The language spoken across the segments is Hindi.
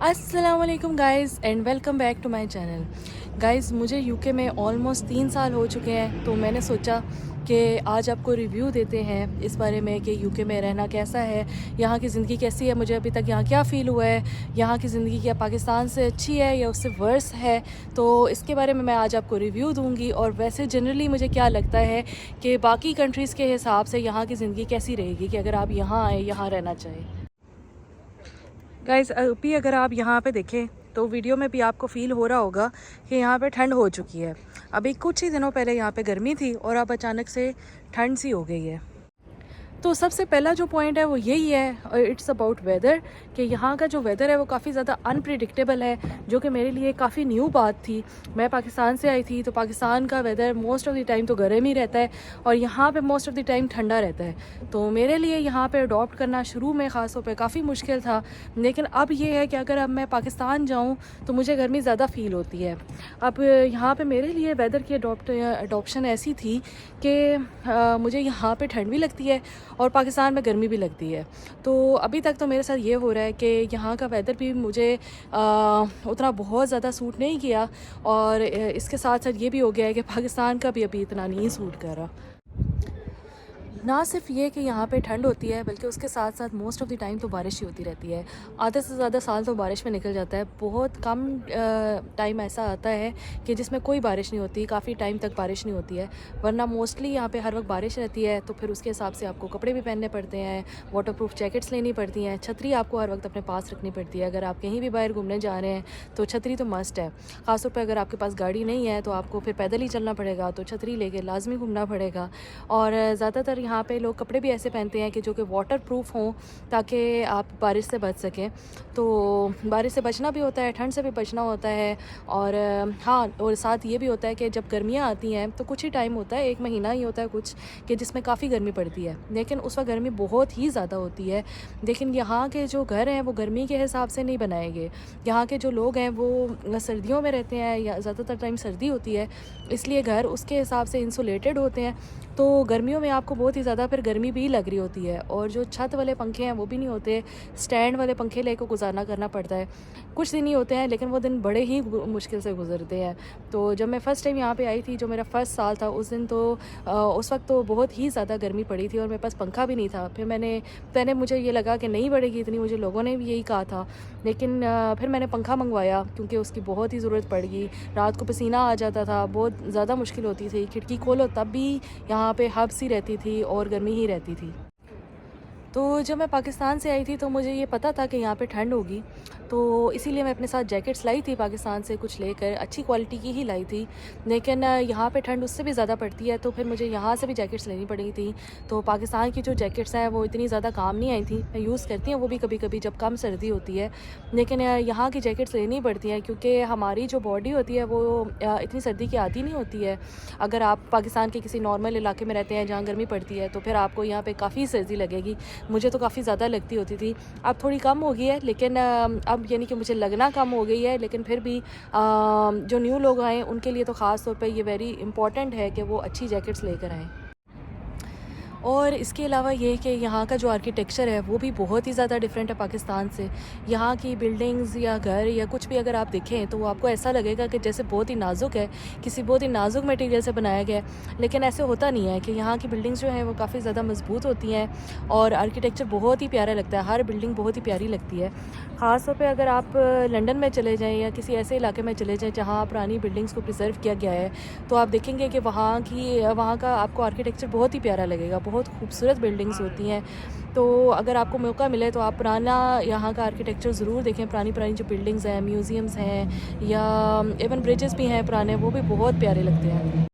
अस्सलाम वालेकुम guys and welcome back to my channel. Guys मुझे यूके में ऑलमोस्ट 3 साल हो चुके हैं, तो मैंने सोचा कि आज आपको रिव्यू देते हैं इस बारे में कि यूके में रहना कैसा है, यहाँ की ज़िंदगी कैसी है, मुझे अभी तक यहाँ क्या फ़ील हुआ है, यहाँ की ज़िंदगी क्या पाकिस्तान से अच्छी है या उससे वर्स है। तो इसके बारे में मैं आज आपको रिव्यू दूँगी। और वैसे जनरली मुझे क्या लगता है कि बाकी कंट्रीज़ के हिसाब से यहाँ की ज़िंदगी कैसी रहेगी कि अगर आप यहाँ आएँ, यहाँ रहना चाहें। गाइज़ अभी अगर आप यहाँ पे देखें तो वीडियो में भी आपको फ़ील हो रहा होगा कि यहाँ पे ठंड हो चुकी है। अभी कुछ ही दिनों पहले यहाँ पे गर्मी थी और अब अचानक से ठंड सी हो गई है। तो सबसे पहला जो पॉइंट है वो यही है, इट्स अबाउट वेदर, कि यहाँ का जो वेदर है वो काफ़ी ज़्यादा अनप्रिडिक्टेबल है, जो कि मेरे लिए काफ़ी न्यू बात थी। मैं पाकिस्तान से आई थी, तो पाकिस्तान का weather most of the time तो गर्म ही रहता है और यहाँ पे मोस्ट ऑफ़ द टाइम ठंडा रहता है। तो मेरे लिए यहाँ पे अडॉप्ट करना शुरू में ख़ास तौर पे काफ़ी मुश्किल था, लेकिन अब ये है कि अगर अब मैं पाकिस्तान जाऊँ तो मुझे गर्मी ज़्यादा फ़ील होती है। अब यहाँ पे मेरे लिए वेदर की अडॉप्शन ऐसी थी कि मुझे यहाँ पे ठंड भी लगती है और पाकिस्तान में गर्मी भी लगती है। तो अभी तक तो मेरे साथ ये हो रहा है कि यहाँ का वेदर भी मुझे उतना बहुत ज़्यादा सूट नहीं किया, और इसके साथ साथ ये भी हो गया है कि पाकिस्तान का भी अभी इतना नहीं सूट कर रहा। ना सिर्फ ये कि यहाँ पे ठंड होती है, बल्कि उसके साथ साथ मोस्ट ऑफ़ द टाइम तो बारिश ही होती रहती है। आधे से ज़्यादा साल तो बारिश में निकल जाता है। बहुत कम टाइम ऐसा आता है कि जिसमें कोई बारिश नहीं होती, काफ़ी टाइम तक बारिश नहीं होती है। वरना मोस्टली यहाँ पे हर वक्त बारिश रहती है, तो फिर उसके हिसाब से आपको कपड़े भी पहनने पड़ते हैं, वाटरप्रूफ जैकेट्स लेनी पड़ती हैं, छतरी आपको हर वक्त अपने पास रखनी पड़ती है। अगर आप कहीं भी बाहर घूमने जा रहे हैं तो छतरी तो मस्ट है। ख़ासतौर पर अगर आपके पास गाड़ी नहीं है तो आपको फिर पैदल ही चलना पड़ेगा, तो छतरी लेके लाजमी घूमना पड़ेगा। और ज़्यादातर यहाँ पे लोग कपड़े भी ऐसे पहनते हैं कि जो कि वाटर प्रूफ हों, ताकि आप बारिश से बच सकें। तो बारिश से बचना भी होता है, ठंड से भी बचना होता है। और हाँ, और साथ ये भी होता है कि जब गर्मियाँ आती हैं तो कुछ ही टाइम होता है, 1 महीना ही होता है कुछ, कि जिसमें काफ़ी गर्मी पड़ती है, लेकिन उस वक्त गर्मी बहुत ही ज़्यादा होती है। लेकिन यहाँ के जो घर हैं वो गर्मी के हिसाब से नहीं बनाए गए। यहाँ के जो लोग हैं वो सर्दियों में रहते हैं, या ज़्यादातर टाइम सर्दी होती है, इसलिए घर उसके हिसाब से इंसुलेटेड होते हैं। तो गर्मियों में आपको बहुत ही ज़्यादा फिर गर्मी भी लग रही होती है। और जो छत वाले पंखे हैं वो भी नहीं होते, स्टैंड वाले पंखे लेकर गुजारना करना पड़ता है। कुछ दिन ही होते हैं, लेकिन वो दिन बड़े ही मुश्किल से गुजरते हैं। तो जब मैं फ़र्स्ट टाइम यहाँ पे आई थी, जो मेरा फ़र्स्ट साल था, उस दिन तो उस वक्त तो बहुत ही ज़्यादा गर्मी पड़ी थी और मेरे पास पंखा भी नहीं था। फिर पहले मुझे ये लगा कि नहीं बढ़ेगी इतनी, मुझे लोगों ने भी यही कहा था, लेकिन फिर मैंने पंखा मंगवाया क्योंकि उसकी बहुत ही ज़रूरत पड़ गई। रात को पसीना आ जाता था, बहुत ज़्यादा मुश्किल होती थी, खिड़की खोलो तब भी यहाँ पे हब्स ही रहती थी और गर्मी ही रहती थी। तो जब मैं पाकिस्तान से आई थी तो मुझे ये पता था कि यहाँ पे ठंड होगी, तो इसीलिए मैं अपने साथ जैकेट्स लाई थी पाकिस्तान से कुछ लेकर, अच्छी क्वालिटी की ही लाई थी। लेकिन यहाँ पे ठंड उससे भी ज़्यादा पड़ती है, तो फिर मुझे यहाँ से भी जैकेट्स लेनी पड़ी थी। तो पाकिस्तान की जो जैकेट्स हैं वो इतनी ज़्यादा काम नहीं आई थी, मैं यूज़ करती हूँ वो भी कभी कभी जब कम सर्दी होती है। लेकिन यहाँ की जैकेट्स लेनी पड़ती हैं क्योंकि हमारी जो बॉडी होती है वो इतनी सर्दी की आदी नहीं होती है। अगर आप पाकिस्तान के किसी नॉर्मल इलाके में रहते हैं जहाँ गर्मी पड़ती है, तो फिर आपको यहाँ पर काफ़ी सर्दी लगेगी। मुझे तो काफ़ी ज़्यादा लगती होती थी, अब थोड़ी कम हो गई है, लेकिन अब यानी कि मुझे लगना कम हो गई है। लेकिन फिर भी जो न्यू लोग आए उनके लिए तो ख़ास तौर पे ये वेरी इंपॉर्टेंट है कि वो अच्छी जैकेट्स लेकर आएँ। और इसके अलावा ये कि यहाँ का जो आर्किटेक्चर है वो भी बहुत ही ज़्यादा डिफरेंट है पाकिस्तान से। यहाँ की बिल्डिंग्स या घर या कुछ भी अगर आप देखें तो वो आपको ऐसा लगेगा कि जैसे बहुत ही नाजुक है, किसी बहुत ही नाजुक मटेरियल से बनाया गया है। लेकिन ऐसे होता नहीं है, कि यहाँ की बिल्डिंग्स जो हैं वो काफ़ी ज़्यादा मजबूत होती हैं और आर्किटेक्चर बहुत ही प्यारा लगता है, हर बिल्डिंग बहुत ही प्यारी लगती है। ख़ास तौर पे अगर आप लंदन में चले जाएँ या किसी ऐसे इलाके में चले जाएँ जहाँ पुरानी बिल्डिंग्स को प्रिजर्व किया गया है, तो आप देखेंगे कि वहाँ का आपको आर्किटेक्चर बहुत ही प्यारा लगेगा, बहुत खूबसूरत बिल्डिंग्स होती हैं। तो अगर आपको मौका मिले तो आप पुराना यहाँ का आर्किटेक्चर ज़रूर देखें। पुरानी जो बिल्डिंग्स हैं, म्यूज़ियम्स हैं या इवन ब्रिजेस भी हैं पुराने, वो भी बहुत प्यारे लगते हैं।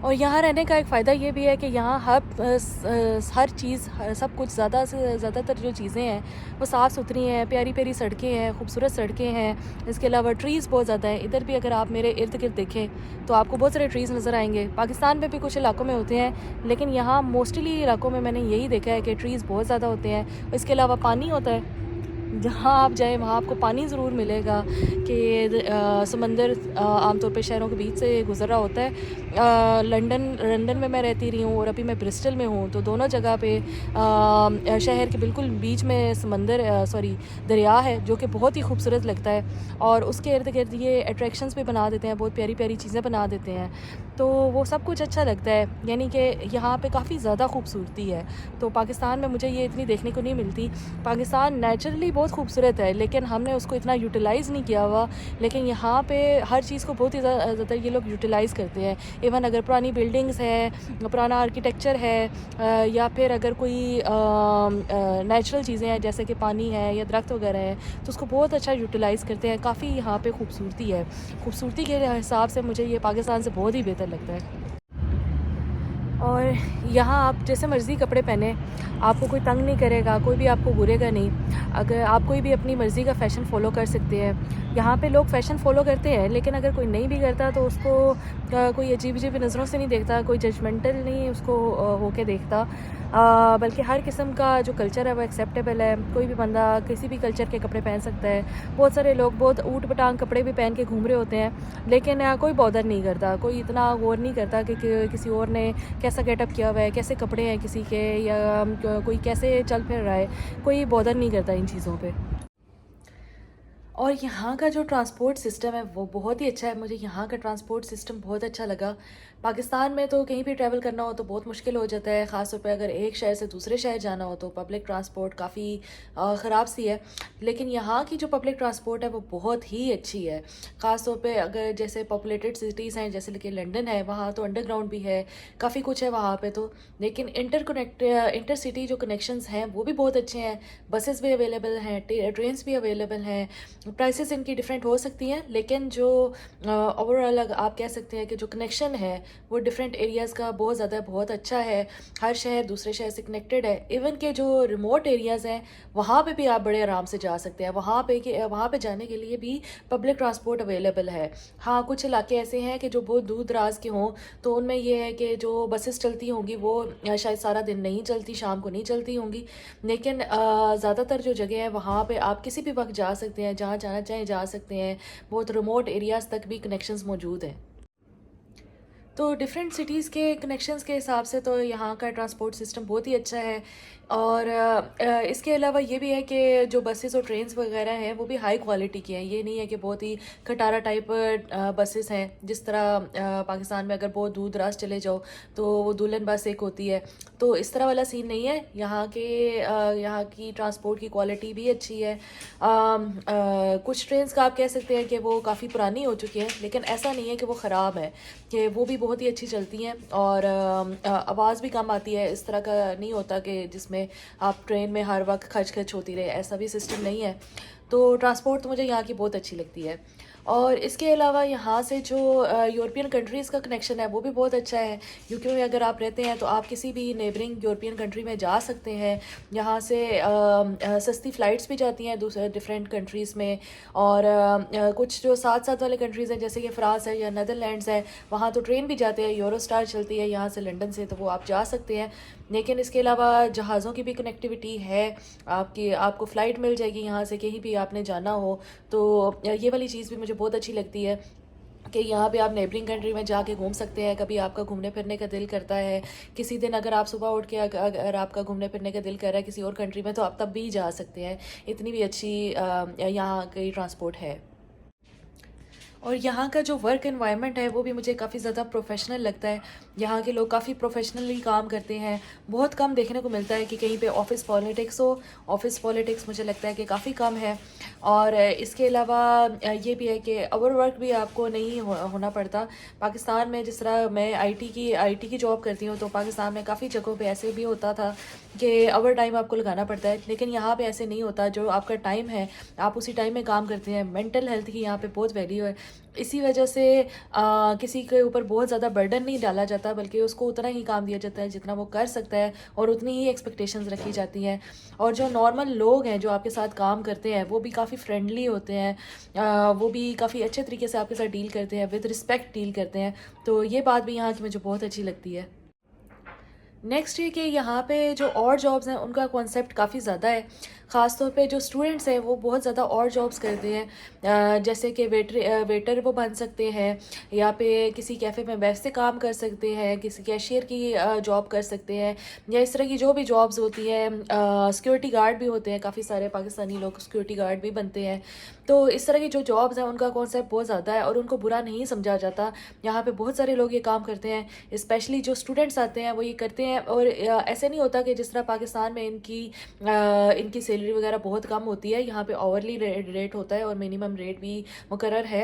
और यहाँ रहने का एक फ़ायदा ये भी है कि यहाँ हर चीज़, सब कुछ, ज़्यादा से ज़्यादातर जो चीज़ें हैं वो साफ़ सुथरी हैं, प्यारी प्यारी सड़कें हैं, खूबसूरत सड़कें हैं। इसके अलावा ट्रीज़ बहुत ज़्यादा हैं। इधर भी अगर आप मेरे इर्द गिर्द देखें तो आपको बहुत सारे ट्रीज़ नज़र आएंगे। पाकिस्तान में भी कुछ इलाकों में होते हैं, लेकिन यहाँ मोस्टली इलाकों में मैंने यही देखा है कि ट्रीज़ बहुत ज़्यादा होते हैं। इसके अलावा पानी होता है, जहाँ आप जाएँ वहाँ आपको पानी ज़रूर मिलेगा कि समंदर आमतौर पे शहरों के बीच से गुज़र रहा होता है। लंदन लंदन में मैं रहती रही हूँ और अभी मैं ब्रिस्टल में हूँ, तो दोनों जगह पे शहर के बिल्कुल बीच में समंदर सॉरी दरिया है, जो कि बहुत ही खूबसूरत लगता है और उसके इर्द-गिर्द ये अट्रैक्शंस भी बना देते हैं, बहुत प्यारी-प्यारी चीज़ें बना देते हैं। तो वो सब कुछ अच्छा लगता है, यानी कि यहाँ पे काफ़ी ज़्यादा खूबसूरती है। तो पाकिस्तान में मुझे ये इतनी देखने को नहीं मिलती। पाकिस्तान नेचुरली बहुत खूबसूरत है, लेकिन हमने उसको इतना यूटिलाइज़ नहीं किया हुआ। लेकिन यहाँ पे हर चीज़ को बहुत ही ज़्यादा ये लोग यूटिलाइज़ करते हैं। इवन अगर पुरानी बिल्डिंग्स हैं, पुराना आर्किटेक्चर है, या फिर अगर कोई नेचुरल चीज़ें हैं जैसे कि पानी है या दरख्त वगैरह है, तो उसको बहुत अच्छा यूटिलाइज़ करते हैं। काफ़ी यहाँ पे खूबसूरती है। खूबसूरती के हिसाब से मुझे ये पाकिस्तान से बहुत ही बेहतर लगता है। और यहाँ आप जैसे मर्ज़ी कपड़े पहने, आपको कोई तंग नहीं करेगा, कोई भी आपको घूरेगा नहीं। अगर आप कोई भी अपनी मर्ज़ी का फ़ैशन फ़ॉलो कर सकते हैं। यहाँ पे लोग फ़ैशन फ़ॉलो करते हैं, लेकिन अगर कोई नहीं भी करता तो उसको कोई अजीब-अजीब नज़रों से नहीं देखता, कोई जजमेंटल नहीं उसको होके देखता। बल्कि हर किस्म का जो कल्चर है वो एक्सेप्टेबल है। कोई भी बंदा किसी भी कल्चर के कपड़े पहन सकता है। बहुत सारे लोग बहुत ऊट-पटांग कपड़े भी पहन के घूम रहे होते हैं, लेकिन कोई बॉदर नहीं करता, कोई इतना गौर नहीं करता कि किसी और ने कैसा गेटअप किया हुआ है, कैसे कपड़े हैं किसी के, या कोई कैसे चल फिर रहा है, कोई बॉदर नहीं करता इन चीज़ों पे। और यहाँ का जो ट्रांसपोर्ट सिस्टम है वो बहुत ही अच्छा है। मुझे यहाँ का ट्रांसपोर्ट सिस्टम बहुत अच्छा लगा। पाकिस्तान में तो कहीं भी ट्रैवल करना हो तो बहुत मुश्किल हो जाता है, ख़ास तौर पे अगर एक शहर से दूसरे शहर जाना हो तो पब्लिक ट्रांसपोर्ट काफ़ी ख़राब सी है। लेकिन यहाँ की जो पब्लिक ट्रांसपोर्ट है वो बहुत ही अच्छी है। ख़ास तौर पे अगर जैसे पॉपुलेटेड सिटीज़ हैं जैसे कि लंदन है, वहाँ तो अंडरग्राउंड भी है, काफ़ी कुछ है वहाँ पे तो। लेकिन इंटर सिटी जो कनेक्शंस हैं वो भी बहुत अच्छे हैं। बसेस भी अवेलेबल हैं, ट्रेन्स भी अवेलेबल हैं। प्राइसेस इनकी डिफरेंट हो सकती हैं, लेकिन जो ओवरऑल आप कह सकते हैं कि जो कनेक्शन है वो डिफरेंट एरियाज़ का बहुत ज़्यादा बहुत अच्छा है। हर शहर दूसरे शहर से कनेक्टेड है। इवन के जो रिमोट एरियाज़ हैं वहाँ पे भी आप बड़े आराम से जा सकते हैं। वहाँ पे जाने के लिए भी पब्लिक ट्रांसपोर्ट अवेलेबल है। हाँ, कुछ इलाके ऐसे हैं कि जो बहुत दूर दराज के हों, तो उनमें ये है कि जो बसेस चलती होंगी वो शायद सारा दिन नहीं चलती, शाम को नहीं चलती होंगी। लेकिन ज़्यादातर जो जगह है वहाँ पे आप किसी भी वक्त जा सकते हैं, जहाँ जाना चाहें जा सकते हैं। बहुत रिमोट एरियाज़ तक भी कनेक्शंस मौजूद हैं। तो डिफरेंट सिटीज़ के कनेक्शंस के हिसाब से तो यहाँ का ट्रांसपोर्ट सिस्टम बहुत ही अच्छा है। और इसके अलावा ये भी है कि जो बसेस और ट्रेन्स वगैरह हैं वो भी हाई क्वालिटी की हैं। ये नहीं है कि बहुत ही खटारा टाइप बसेस हैं, जिस तरह पाकिस्तान में अगर बहुत दूर दराज चले जाओ तो वो दुल्हन बस एक होती है, तो इस तरह वाला सीन नहीं है। यहाँ की ट्रांसपोर्ट की क्वालिटी भी अच्छी है। कुछ ट्रेन्स का आप कह सकते हैं कि वो काफ़ी पुरानी हो चुकी हैं, लेकिन ऐसा नहीं है कि वो ख़राब है, कि वो भी बहुत ही अच्छी चलती हैं और आवाज़ भी कम आती है। इस तरह का नहीं होता कि जिसमें आप ट्रेन में हर वक्त खच खच होती रहे, ऐसा भी सिस्टम नहीं है। तो ट्रांसपोर्ट तो मुझे यहाँ की बहुत अच्छी लगती है। और इसके अलावा यहाँ से जो यूरोपियन कंट्रीज़ का कनेक्शन है वो भी बहुत अच्छा है। यूके में अगर आप रहते हैं तो आप किसी भी नेबरिंग यूरोपियन कंट्री में जा सकते हैं। यहाँ से सस्ती फ़्लाइट्स भी जाती हैं दूसरे डिफरेंट कंट्रीज़ में। और कुछ जो साथ साथ वाले कंट्रीज़ हैं जैसे कि फ़्रांस है या नदरलैंड्स है, वहाँ तो ट्रेन भी जाते हैं, यूरोस्टार चलती है यहाँ से लंदन से, तो वो आप जा सकते हैं। लेकिन इसके अलावा जहाज़ों की भी कनेक्टिविटी है, आपको फ़्लाइट मिल जाएगी यहाँ से कहीं भी आपने जाना हो। तो ये वाली चीज़ भी मुझे बहुत अच्छी लगती है कि यहाँ पे आप नेबरिंग कंट्री में जाके घूम सकते हैं। कभी आपका घूमने फिरने का दिल करता है, किसी दिन अगर आप सुबह उठ के अगर आपका घूमने फिरने का दिल कर रहा है किसी और कंट्री में, तो आप तब भी जा सकते हैं। इतनी भी अच्छी यहाँ की ट्रांसपोर्ट है। और यहाँ का जो वर्क एनवायरनमेंट है वो भी मुझे काफ़ी ज़्यादा प्रोफेशनल लगता है। यहाँ के लोग काफ़ी प्रोफेशनली काम करते हैं। बहुत कम देखने को मिलता है कि कहीं पे ऑफिस पॉलिटिक्स हो। ऑफिस पॉलिटिक्स मुझे लगता है कि काफ़ी कम है। और इसके अलावा ये भी है कि ओवर वर्क भी आपको नहीं होना पड़ता। पाकिस्तान में जिस तरह मैं आईटी की जॉब करती हूँ, तो पाकिस्तान में काफ़ी जगहों पे ऐसे भी होता था कि ओवर टाइम आपको लगाना पड़ता है, लेकिन यहाँ पे ऐसे नहीं होता। जो आपका टाइम है आप उसी टाइम में काम करते हैं। मेंटल हेल्थ की यहाँ पे बहुत वैल्यू है। इसी वजह से किसी के ऊपर बहुत ज़्यादा बर्डन नहीं डाला जाता, बल्कि उसको उतना ही काम दिया जाता है जितना वो कर सकता है, और उतनी ही एक्सपेक्टेशंस रखी जाती हैं। और जो नॉर्मल लोग हैं जो आपके साथ काम करते हैं वो भी काफ़ी फ्रेंडली होते हैं। वो भी काफ़ी अच्छे तरीके से आपके साथ डील करते हैं, विद रिस्पेक्ट डील करते हैं। तो ये बात भी यहाँ की मुझे बहुत अच्छी लगती है। नेक्स्ट ये कि यहाँ पे जो और जॉब्स हैं उनका कॉन्सेप्ट काफ़ी ज़्यादा है। ख़ास तौर पे जो स्टूडेंट्स हैं वो बहुत ज़्यादा और जॉब्स करते हैं, जैसे कि वेटर वो बन सकते हैं, या पे किसी कैफ़े में वैसे काम कर सकते हैं, किसी कैशियर की जॉब कर सकते हैं, या इस तरह की जो भी जॉब्स होती है। सिक्योरिटी गार्ड भी होते हैं, काफ़ी सारे पाकिस्तानी लोग सिक्योरिटी गार्ड भी बनते हैं। तो इस तरह की जो जॉब्स हैं उनका कॉन्सेप्ट बहुत ज़्यादा है और उनको बुरा नहीं समझा जाता। यहाँ पे बहुत सारे लोग ये काम करते हैं, स्पेशली जो स्टूडेंट्स आते हैं वो ये करते हैं। और ऐसे नहीं होता कि जिस तरह पाकिस्तान में इनकी सैलरी वगैरह बहुत कम होती है, यहाँ पे आवरली रेट होता है और मिनिमम रेट भी मुकर्रर है।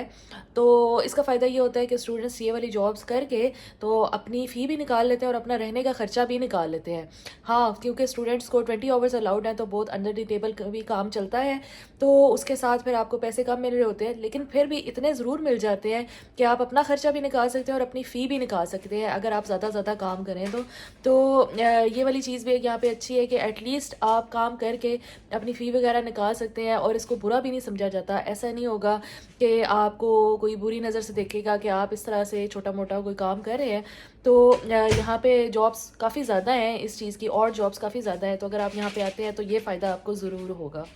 तो इसका फ़ायदा ये होता है कि स्टूडेंट्स ये वाली जॉब्स करके तो अपनी फ़ी भी निकाल लेते हैं और अपना रहने का ख़र्चा भी निकाल लेते हैं। हाँ, क्योंकि स्टूडेंट्स को 20 आवर्स अलाउड हैं, तो बहुत अंडर द टेबल भी काम चलता है। तो उसके साथ फिर आपको पैसे कम मिल रहे होते हैं, लेकिन फिर भी इतने ज़रूर मिल जाते हैं कि आप अपना ख़र्चा भी निकाल सकते हैं और अपनी फ़ी भी निकाल सकते हैं अगर आप ज़्यादा काम करें तो ये वाली चीज़ भी यहाँ पे अच्छी है कि एटलीस्ट आप काम करके अपनी फ़ी वगैरह निकाल सकते हैं और इसको बुरा भी नहीं समझा जाता। ऐसा नहीं होगा कि आपको कोई बुरी नज़र से देखेगा कि आप इस तरह से छोटा मोटा कोई काम कर रहे हैं। तो यहाँ पे जॉब्स काफ़ी ज़्यादा हैं इस चीज़ की, और जॉब्स काफ़ी ज़्यादा है, तो अगर आप यहाँ पे आते हैं तो ये फ़ायदा आपको ज़रूर होगा।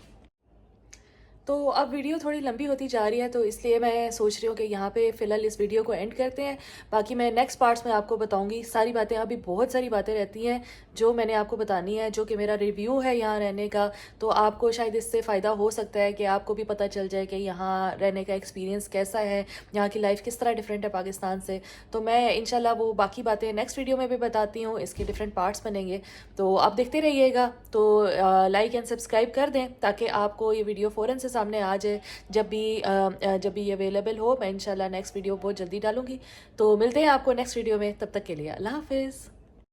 तो अब वीडियो थोड़ी लंबी होती जा रही है, तो इसलिए मैं सोच रही हूँ कि यहाँ पे फ़िलहाल इस वीडियो को एंड करते हैं। बाकी मैं नेक्स्ट पार्ट्स में आपको बताऊँगी सारी बातें। अभी बहुत सारी बातें रहती हैं जो मैंने आपको बतानी है, जो कि मेरा रिव्यू है यहाँ रहने का। तो आपको शायद इससे फ़ायदा हो सकता है कि आपको भी पता चल जाए कि यहाँ रहने का एक्सपीरियंस कैसा है, यहाँ की लाइफ किस तरह डिफरेंट है पाकिस्तान से। तो मैं इंशाल्लाह वो बाकी बातें नेक्स्ट वीडियो में भी बताती हूँ, इसके डिफरेंट पार्ट्स बनेंगे। तो आप देखते रहिएगा। तो लाइक एंड सब्सक्राइब कर दें ताकि आपको ये वीडियो फ़ौरन से सामने आ जाए जब भी ये अवेलेबल हो। मैं इंशाल्लाह नेक्स्ट वीडियो बहुत जल्दी डालूंगी। तो मिलते हैं आपको नेक्स्ट वीडियो में, तब तक के लिए अल्लाह हाफिज़।